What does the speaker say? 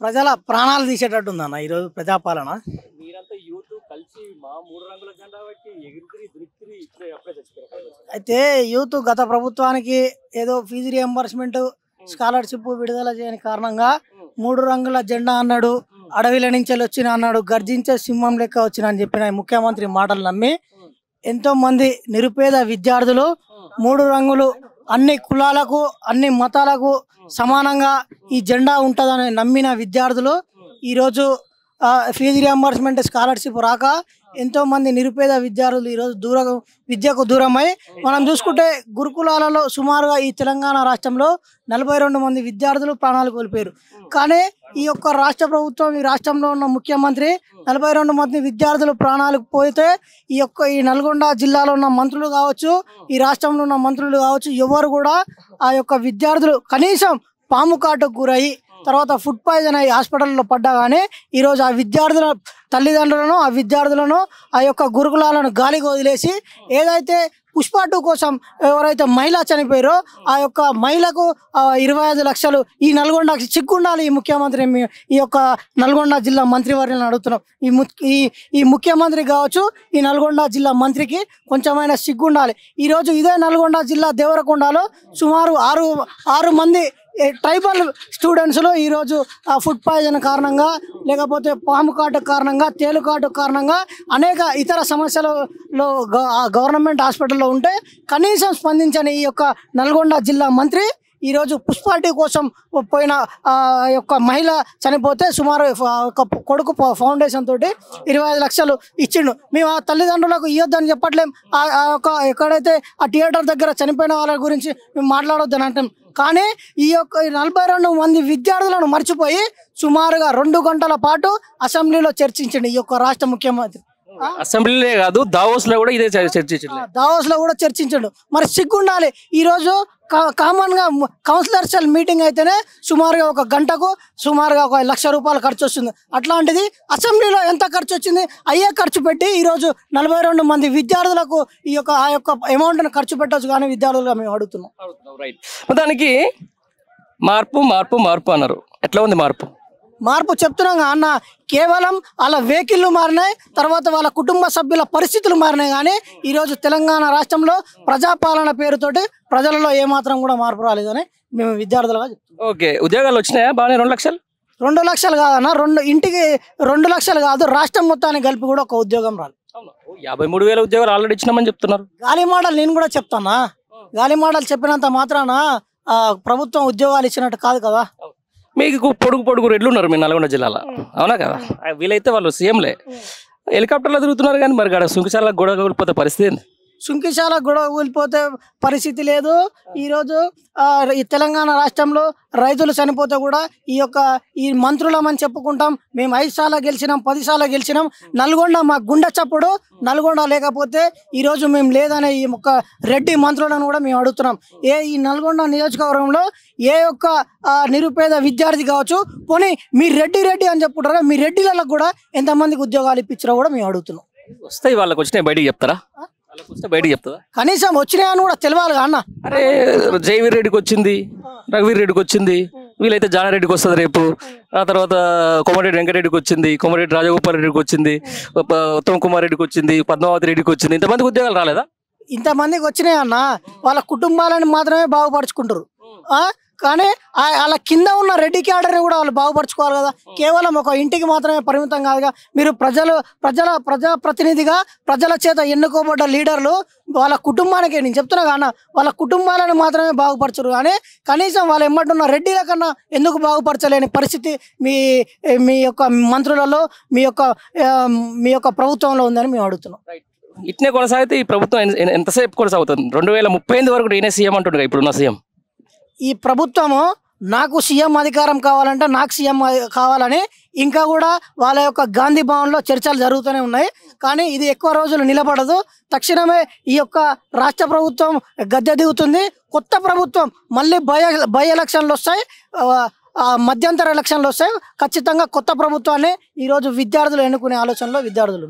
ప్రజల ప్రాణాలు తీసేటట్టుందన్న ఈరోజు ప్రజాపాలన. మీరంతా యూత్ కలిసి మా 3 రంగుల జెండా పెట్టి ఎగిరితిరి దురికితిరి ఇప్పుడే అప్పుడే చచ్చిపోయారు. అయితే యూత్ గత ప్రభుత్వానికి ఏదో ఫీజు రియంబర్స్మెంట్ స్కాలర్షిప్ విడుదల చేయని కారణంగా 3 రంగుల జెండా అన్నాడు, అడవిల నుంచి వచ్చిన అన్నాడు, గర్జించే సింహం లెక్క వచ్చిన అని చెప్పిన ముఖ్యమంత్రి మాటలు నమ్మి ఎంతో మంది నిరుపేద విద్యార్థులు 3 రంగులు అన్ని కులాలకు అన్ని మతాలకు సమానంగా ఈ జెండా ఉంటుందని నమ్మిన విద్యార్థులు ఈరోజు ఫీజు రియంబర్స్మెంట్ స్కాలర్షిప్ రాక ఎంతో మంది నిరుపేద విద్యార్థులు ఈరోజు విద్యకు దూరమై మనం చూసుకుంటే గురుకులాలలో సుమారుగా ఈ తెలంగాణ రాష్ట్రంలో 42 మంది విద్యార్థులు ప్రాణాలు కోల్పోయారు. కానీ ఈ యొక్క రాష్ట్ర ప్రభుత్వం ఈ రాష్ట్రంలో ఉన్న ముఖ్యమంత్రి 42 మంది విద్యార్థులు ప్రాణాలకు పోతే ఈ నల్గొండ జిల్లాలో ఉన్న మంత్రులు కావచ్చు, ఈ రాష్ట్రంలో ఉన్న మంత్రులు కావచ్చు, ఎవరు కూడా ఆ యొక్క విద్యార్థులు కనీసం పాము కాటుకు గురయ్యి తర్వాత ఫుడ్ పాయిజన్ అయ్యి హాస్పిటల్లో పడ్డా కానీ ఈరోజు ఆ విద్యార్థుల తల్లిదండ్రులను ఆ విద్యార్థులను ఆ యొక్క గురుకులాలను గాలికి వదిలేసి ఏదైతే పుష్ప 2 కోసం ఎవరైతే మహిళ చనిపోయారో ఆ యొక్క మహిళకు 25 లక్షలు ఈ నల్గొండకి సిగ్గుండాలి. ఈ ముఖ్యమంత్రి ఈ యొక్క నల్గొండ జిల్లా మంత్రివర్యులను అడుగుతున్నాం. ఈ ముఖ్యమంత్రి కావచ్చు, ఈ నల్గొండ జిల్లా మంత్రికి కొంచెమైనా సిగ్గుండాలి. ఈరోజు ఇదే నల్గొండ జిల్లా దేవరకొండలో సుమారు 6 మంది ట్రైబల్ స్టూడెంట్స్లో ఈరోజు ఫుడ్ పాయిజన్ కారణంగా లేకపోతే పాము కాటు కారణంగా తేలుకాటు కారణంగా అనేక ఇతర సమస్యలలో గవర్నమెంట్ హాస్పిటల్లో ఉంటే కనీసం స్పందించని ఈ యొక్క నల్గొండ జిల్లా మంత్రి ఈరోజు పుష్ప 2 కోసం పోయిన యొక్క మహిళ చనిపోతే సుమారు ఒక కొడుకు ఫౌండేషన్ తోటి 25 లక్షలు ఇచ్చిండు. మేము ఆ తల్లిదండ్రులకు ఇవ్వద్దని చెప్పట్లేం, ఆ యొక్క ఎక్కడైతే ఆ థియేటర్ దగ్గర చనిపోయిన వాళ్ళ గురించి మేము మాట్లాడొద్దని అంటాం. కానీ ఈ యొక్క 42 మంది విద్యార్థులను మర్చిపోయి సుమారుగా 2 గంటల పాటు అసెంబ్లీలో చర్చించండి ఈ యొక్క రాష్ట్ర ముఖ్యమంత్రి. అసెంబ్లీలే కాదు దావోస్ లో కూడా ఇదే చర్చించండి, దావోస్ లో కూడా చర్చించండు. మరి సిగ్గుండాలి. ఈరోజు కామన్ గా కౌన్సిలర్స్ మీటింగ్ అయితేనే సుమారుగా 1 గంటకు సుమారుగా 1 లక్ష రూపాయలు ఖర్చు వస్తుంది. అట్లాంటిది అసెంబ్లీలో ఎంత ఖర్చు వచ్చింది? అయ్యే ఖర్చు పెట్టి ఈరోజు 42 మంది విద్యార్థులకు ఆ యొక్క అమౌంట్ని ఖర్చు పెట్టవచ్చు. కానీ విద్యార్థులుగా మేము అడుగుతున్నాం. రైట్, దానికి మార్పు మార్పు మార్పు అన్నారు. ఎట్లా ఉంది మార్పు? మార్పు చెప్తున్నాం అన్న, కేవలం వాళ్ళ వెహికల్లు మారినాయి, తర్వాత వాళ్ళ కుటుంబ సభ్యుల పరిస్థితులు మారినాయి. కానీ ఈరోజు తెలంగాణ రాష్ట్రంలో ప్రజాపాలన పేరుతోటి ప్రజలలో ఏమాత్రం కూడా మార్పు రాలేదని మేము విద్యార్థులుగా చెప్తున్నాం. ఓకే, ఉద్యోగాలు వచ్చినాయా? బాగానే 2 లక్షలు 2 లక్షలు కాదన్న, ఇంటికి 2 లక్షలు కాదు, రాష్ట్రం మొత్తానికి కలిపి కూడా ఒక ఉద్యోగం రాలి. 53,000 ఉద్యోగాలు ఆల్రెడీ ఇచ్చినామని చెప్తున్నారు. గాలి మాటలు నేను కూడా చెప్తానా, గాలి మాటలు చెప్పినంత మాత్రాన ప్రభుత్వం ఉద్యోగాలు ఇచ్చినట్టు కాదు కదా. మీకు పొడుగు రెడ్లు ఉన్నారు మీ నల్గొండ జిల్లాలో, అవునా కదా? వీలైతే వాళ్ళు సీఎంలే హెలికాప్టర్లో తిరుగుతున్నారు. కానీ మరి సుంకిశాల గొడవ కూలిపోతే పరిస్థితి ఏంది? సుంకిశాల గొడవ కూలిపోతే పరిస్థితి లేదు. ఈరోజు ఈ తెలంగాణ రాష్ట్రంలో రైతులు చనిపోతే కూడా ఈ మంత్రులమని చెప్పుకుంటాం. మేము 5 సార్లు గెలిచినాం, 10 సార్లు గెలిచినాం. నల్గొండ మా గుండె చప్పుడు. నల్గొండ లేకపోతే ఈరోజు మేము లేదనే ఈ రెడ్డి మంత్రులను కూడా మేము అడుగుతున్నాం. ఈ నల్గొండ నియోజకవర్గంలో ఏ ఒక్క నిరుపేద విద్యార్థి కావచ్చు, పోనీ మీ రెడ్డి అని చెప్పుకుంటారా, మీ రెడ్డిలకు కూడా ఎంతమందికి ఉద్యోగాలు ఇప్పించారో కూడా మేము అడుగుతున్నాం. వస్తాయి, వాళ్ళకి వచ్చినాయి బయటికి చెప్తారా? బయటికి చెప్తుందా? కనీసం వచ్చినాయని కూడా తెలియాలి అన్న. అరే జయవీర్ రెడ్డికి వచ్చింది, రఘువీర్ రెడ్డికి వచ్చింది, వీలైతే జానారెడ్డికి వస్తుంది రేపు. ఆ తర్వాత కోమటిరెడ్డి వెంకటరెడ్డికి వచ్చింది, కోమటిరెడ్డి రాజగోపాల్ రెడ్డికి వచ్చింది, ఉత్తమ్ కుమార్ రెడ్డికి వచ్చింది, పద్మావతి రెడ్డికి వచ్చింది. ఇంతమందికి ఉద్యోగాలు రాలేదా? ఇంతమందికి వచ్చినాయి అన్న. వాళ్ళ కుటుంబాలను మాత్రమే బాగుపరుచుకుంటారు. కానీ వాళ్ళ కింద ఉన్న రెడ్డి క్యాడర్ని కూడా వాళ్ళు బాగుపరచుకోవాలి కదా. కేవలం ఒక ఇంటికి మాత్రమే పరిమితం కాదుగా. మీరు ప్రజాప్రతినిధిగా ప్రజల చేత ఎన్నుకోబడ్డ లీడర్లు వాళ్ళ కుటుంబానికి, నేను చెప్తున్నా కానీ వాళ్ళ కుటుంబాలను మాత్రమే బాగుపరచరు. కానీ కనీసం వాళ్ళు ఎమ్మటున్న రెడ్డిల కన్నా ఎందుకు బాగుపరచలేని పరిస్థితి మీ యొక్క మంత్రులలో మీ యొక్క ప్రభుత్వంలో ఉందని మేము అడుగుతున్నాం. ఇట్నే కొనసాగితే ఈ ప్రభుత్వం ఎంతసేపు కొనసాగుతుంది? 2038 వరకు నేనే సీఎం అంటుండగా ఇప్పుడున్న సీఎం. ఈ ప్రభుత్వము నాకు సీఎం అధికారం కావాలంటే నాకు సీఎం కావాలని ఇంకా కూడా వాళ్ళ యొక్క గాంధీ భవన్లో చర్చలు జరుగుతూనే ఉన్నాయి. కానీ ఇది ఎక్కువ రోజులు నిలబడదు. తక్షణమే ఈ యొక్క రాష్ట్ర ప్రభుత్వం గద్దె దిగుతుంది. కొత్త ప్రభుత్వం మళ్ళీ బై ఎలక్షన్లు వస్తాయి, మధ్యంతర ఎలక్షన్లు వస్తాయి. ఖచ్చితంగా కొత్త ప్రభుత్వాన్ని ఈరోజు విద్యార్థులు ఎన్నుకునే ఆలోచనలో విద్యార్థులు